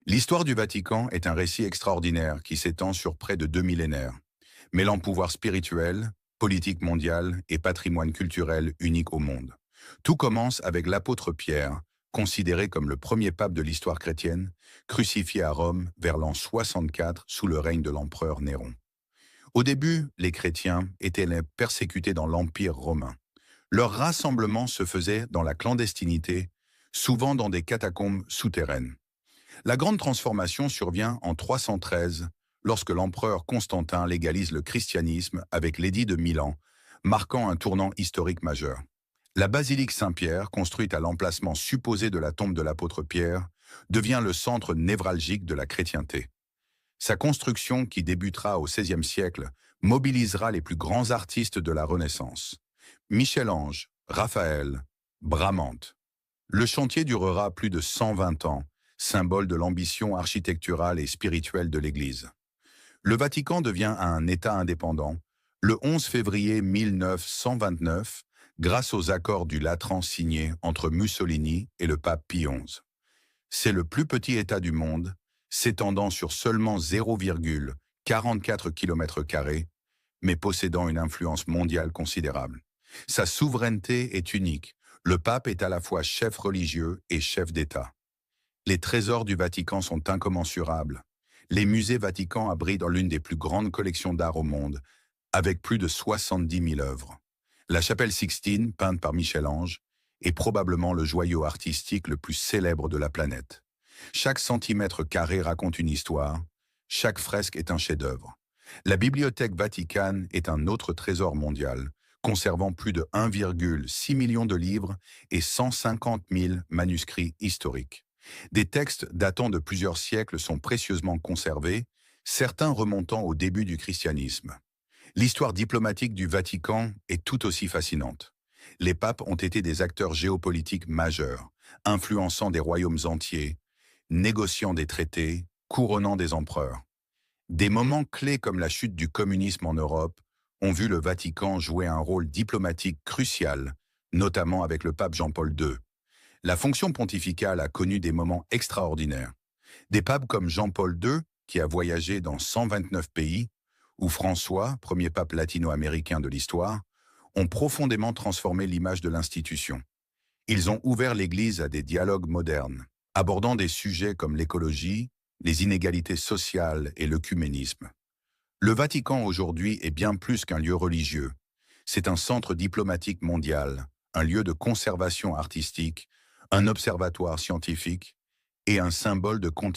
L'histoire du Vatican est un récit extraordinaire qui s'étend sur près de 2 millénaires, mêlant pouvoir spirituel, politique mondiale et patrimoine culturel unique au monde. Tout commence avec l'apôtre Pierre, considéré comme le premier pape de l'histoire chrétienne, crucifié à Rome vers l'an 64 sous le règne de l'empereur Néron. Au début, les chrétiens étaient persécutés dans l'Empire romain. Leur rassemblement se faisait dans la clandestinité, souvent dans des catacombes souterraines. La grande transformation survient en 313, lorsque l'empereur Constantin légalise le christianisme avec l'édit de Milan, marquant un tournant historique majeur. La basilique Saint-Pierre, construite à l'emplacement supposé de la tombe de l'apôtre Pierre, devient le centre névralgique de la chrétienté. Sa construction, qui débutera au XVIe siècle, mobilisera les plus grands artistes de la Renaissance. Michel-Ange, Raphaël, Bramante. Le chantier durera plus de 120 ans, symbole de l'ambition architecturale et spirituelle de l'Église. Le Vatican devient un État indépendant le 11 février 1929 grâce aux accords du Latran signés entre Mussolini et le pape Pie XI. C'est le plus petit État du monde, s'étendant sur seulement 0,44 km², mais possédant une influence mondiale considérable. Sa souveraineté est unique. Le pape est à la fois chef religieux et chef d'État. Les trésors du Vatican sont incommensurables. Les musées Vatican abritent l'une des plus grandes collections d'art au monde, avec plus de 70 000 œuvres. La chapelle Sixtine, peinte par Michel-Ange, est probablement le joyau artistique le plus célèbre de la planète. Chaque centimètre carré raconte une histoire, chaque fresque est un chef-d'œuvre. La Bibliothèque Vaticane est un autre trésor mondial, conservant plus de 1,6 million de livres et 150 000 manuscrits historiques. Des textes datant de plusieurs siècles sont précieusement conservés, certains remontant au début du christianisme. L'histoire diplomatique du Vatican est tout aussi fascinante. Les papes ont été des acteurs géopolitiques majeurs, influençant des royaumes entiers, négociant des traités, couronnant des empereurs. Des moments clés comme la chute du communisme en Europe ont vu le Vatican jouer un rôle diplomatique crucial, notamment avec le pape Jean-Paul II. La fonction pontificale a connu des moments extraordinaires. Des papes comme Jean-Paul II, qui a voyagé dans 129 pays, ou François, premier pape latino-américain de l'histoire, ont profondément transformé l'image de l'institution. Ils ont ouvert l'Église à des dialogues modernes, abordant des sujets comme l'écologie, les inégalités sociales et l'œcuménisme. Le Vatican aujourd'hui est bien plus qu'un lieu religieux. C'est un centre diplomatique mondial, un lieu de conservation artistique, un observatoire scientifique et un symbole de continuité